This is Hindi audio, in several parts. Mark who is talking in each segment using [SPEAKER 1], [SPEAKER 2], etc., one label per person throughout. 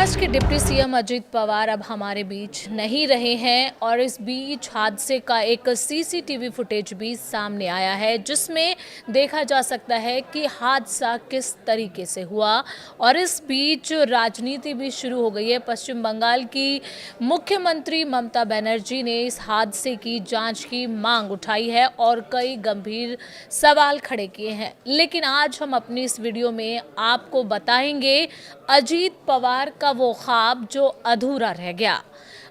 [SPEAKER 1] महाराष्ट्र के डिप्टी सीएम अजीत पवार अब हमारे बीच नहीं रहे हैं और इस बीच हादसे का एक सीसीटीवी फुटेज भी सामने आया है जिसमें देखा जा सकता है कि हादसा किस तरीके से हुआ। और इस बीच राजनीति भी शुरू हो गई है। पश्चिम बंगाल की मुख्यमंत्री ममता बनर्जी ने इस हादसे की जांच की मांग उठाई है और कई गंभीर सवाल खड़े किए हैं। लेकिन आज हम अपनी इस वीडियो में आपको बताएंगे अजीत पवार का वो ख्वाब जो अधूरा रह गया।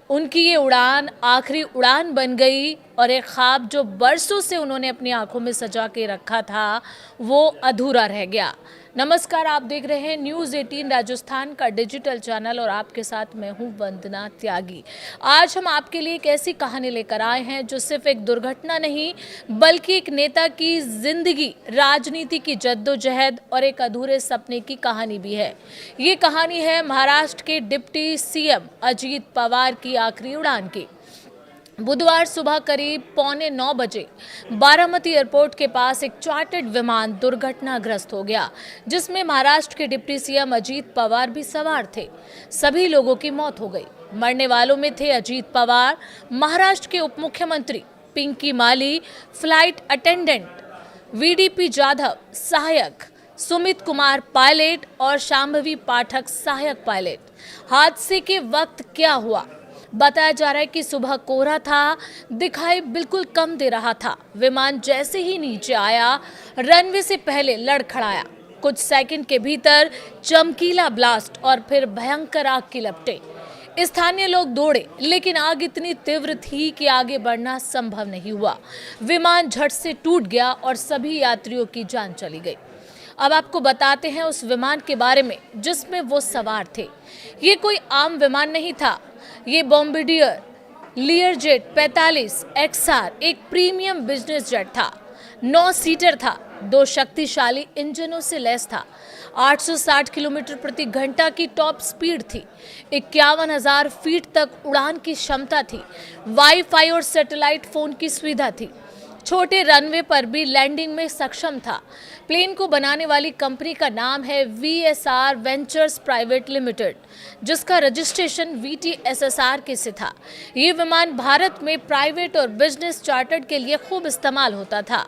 [SPEAKER 1] उनकी ये उड़ान आखिरी उड़ान बन गई और एक ख्वाब जो बरसों से उन्होंने अपनी आंखों में सजा के रखा था वो अधूरा रह गया। नमस्कार, आप देख रहे हैं न्यूज़ 18 राजस्थान का डिजिटल चैनल और आपके साथ मैं हूं वंदना त्यागी। आज हम आपके लिए एक ऐसी कहानी लेकर आए हैं जो सिर्फ एक दुर्घटना नहीं बल्कि एक नेता की जिंदगी, राजनीति की जद्दोजहद और एक अधूरे सपने की कहानी भी है। ये कहानी है महाराष्ट्र के डिप्टी सीएम अजीत पवार की आखिरी उड़ान की। बुधवार सुबह करीब 8:45 बजे बारामती एयरपोर्ट के पास एक चार्टर्ड विमान दुर्घटनाग्रस्त हो गया जिसमें महाराष्ट्र के डिप्टी सीएम अजीत पवार भी सवार थे। सभी लोगों की मौत हो गई। मरने वालों में थे अजीत पवार, महाराष्ट्र के उप मुख्यमंत्री पिंकी माली, फ्लाइट अटेंडेंट वीडीपी जाधव सहायक, सुमित कुमार पायलट और शांभवी पाठक सहायक पायलट। हादसे के वक्त क्या हुआ? बताया जा रहा है कि सुबह कोहरा था, दिखाई बिल्कुल कम दे रहा था। विमान जैसे ही नीचे आया रनवे से पहले लड़खड़ाया। कुछ सेकंड के भीतर चमकीला ब्लास्ट और फिर भयंकर आग की लपटें। स्थानीय लोग दौड़े लेकिन आग इतनी तीव्र थी कि आगे बढ़ना संभव नहीं हुआ। विमान झट से टूट गया और सभी यात्रियों की जान चली गई। अब आपको बताते हैं उस विमान के बारे में जिसमें वो सवार थे। ये कोई आम विमान नहीं था, ये बॉम्बार्डियर लीयरजेट 45 XR एक प्रीमियम बिजनेस जेट था। 9 सीटर था, 2 शक्तिशाली इंजनों से लैस था। 860 किलोमीटर प्रति घंटा की टॉप स्पीड थी। 51,000 फीट तक उड़ान की क्षमता थी। वाईफाई और सैटेलाइट फोन की सुविधा थी। छोटे रनवे पर भी लैंडिंग में सक्षम था। प्लेन को बनाने वाली कंपनी का नाम है VSR वेंचर्स प्राइवेट लिमिटेड जिसका रजिस्ट्रेशन VTSSR के से था। ये विमान भारत में प्राइवेट और बिजनेस चार्टर्ड के लिए खूब इस्तेमाल होता था।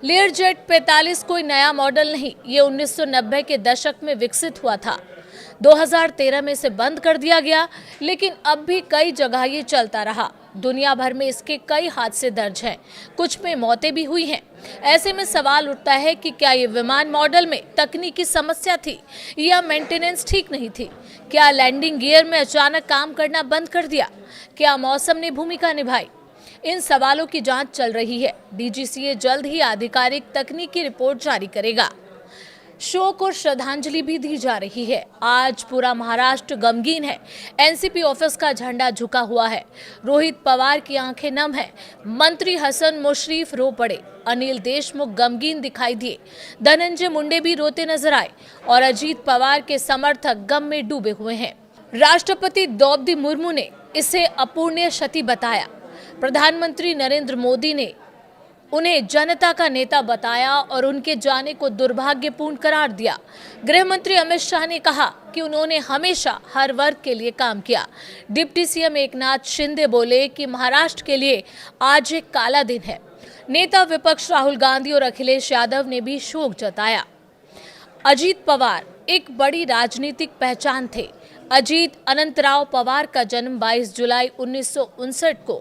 [SPEAKER 1] लेयरजेट 45 कोई नया मॉडल नहीं, ये 1990 के दशक में विकसित हुआ था। 2013 में इसे बंद कर दिया गया लेकिन अब भी कई जगह ये चलता रहा। दुनिया भर में इसके कई हादसे दर्ज हैं, कुछ में मौतें भी हुई हैं। ऐसे में सवाल उठता है कि क्या ये विमान मॉडल में तकनीकी समस्या थी या मेंटेनेंस ठीक नहीं थी? क्या लैंडिंग गियर में अचानक काम करना बंद कर दिया? क्या मौसम ने भूमिका निभाई? इन सवालों की जांच चल रही है। DGCA जल्द ही आधिकारिक तकनीकी रिपोर्ट जारी करेगा। शोक और श्रद्धांजलि भी दी जा रही है। आज पूरा महाराष्ट्र गमगीन है। एनसीपी ऑफिस का झंडा झुका हुआ है। रोहित पवार की आंखें नम है। मंत्री हसन मुशरीफ रो पड़े। अनिल देशमुख गमगीन दिखाई दिए। धनंजय मुंडे भी रोते नजर आए और अजीत पवार के समर्थक गम में डूबे हुए हैं। राष्ट्रपति द्रौपदी मुर्मू ने इसे अपूर्णीय क्षति बताया। प्रधानमंत्री नरेंद्र मोदी ने उन्हें जनता का नेता बताया और उनके जाने को दुर्भाग्यपूर्ण करार दिया। गृह मंत्री अमित शाह ने कहा कि उन्होंने हमेशा हर वर्ग के लिए काम किया। डिप्टी सीएम एकनाथ शिंदे बोले कि महाराष्ट्र के लिए आज एक काला दिन है। नेता विपक्ष राहुल गांधी और अखिलेश यादव ने भी शोक जताया। अजीत पवार एक बड़ी राजनीतिक पहचान थे। अजीत अनंतराव पवार का जन्म 22 जुलाई 1959 को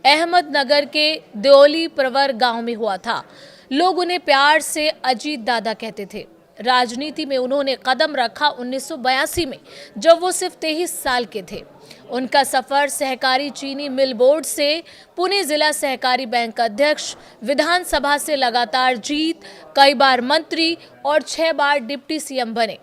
[SPEAKER 1] अहमदनगर के देओली प्रवर गांव में हुआ था। लोग उन्हें प्यार से अजीत दादा कहते थे। राजनीति में उन्होंने कदम रखा 1982 में जब वो सिर्फ 23 साल के थे। उनका सफर सहकारी चीनी मिल बोर्ड से पुणे जिला सहकारी बैंक अध्यक्ष, विधानसभा से लगातार जीत, कई बार मंत्री और 6 बार डिप्टी सीएम बने।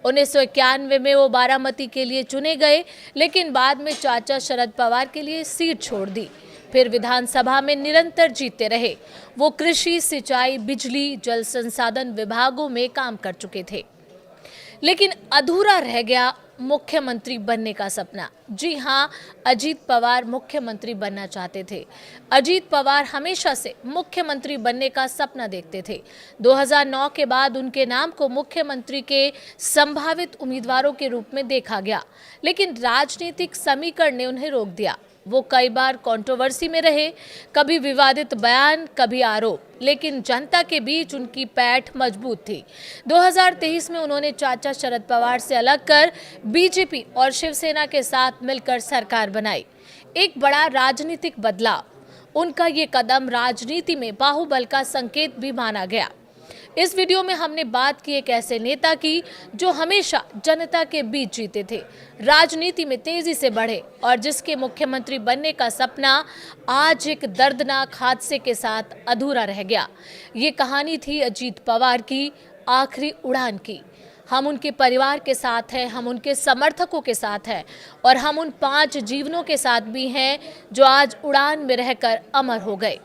[SPEAKER 1] 1991 में वो बारामती के लिए चुने गए लेकिन बाद में चाचा शरद पवार के लिए सीट छोड़ दी। फिर विधानसभा में निरंतर जीतते रहे। वो कृषि, सिंचाई, बिजली, जल संसाधन विभागों में काम कर चुके थे। लेकिन अधूरा रह गया मुख्यमंत्री बनने का सपना। जी हाँ, अजीत पवार मुख्यमंत्री बनना चाहते थे। अजीत पवार हमेशा से मुख्यमंत्री बनने का सपना देखते थे। 2009 के बाद उनके नाम को मुख्यमंत्री के संभावित उम्मीदवारों के रूप में देखा गया, लेकिन राजनीतिक समीकरण ने उन्हें रोक दिया। वो कई बार कंट्रोवर्सी में रहे, कभी विवादित बयान, कभी आरोप, लेकिन जनता के बीच उनकी पैठ मजबूत थी। 2023 में उन्होंने चाचा शरद पवार से अलग कर बीजेपी और शिवसेना के साथ मिलकर सरकार बनाई। एक बड़ा राजनीतिक बदलाव। उनका ये कदम राजनीति में बाहुबल का संकेत भी माना गया। इस वीडियो में हमने बात की एक ऐसे नेता की जो हमेशा जनता के बीच जीते थे, राजनीति में तेजी से बढ़े और जिसके मुख्यमंत्री बनने का सपना आज एक दर्दनाक हादसे के साथ अधूरा रह गया। ये कहानी थी अजीत पवार की आखिरी उड़ान की। हम उनके परिवार के साथ हैं, हम उनके समर्थकों के साथ हैं और हम उन 5 जीवनों के साथ भी हैं जो आज उड़ान में रहकर अमर हो गए।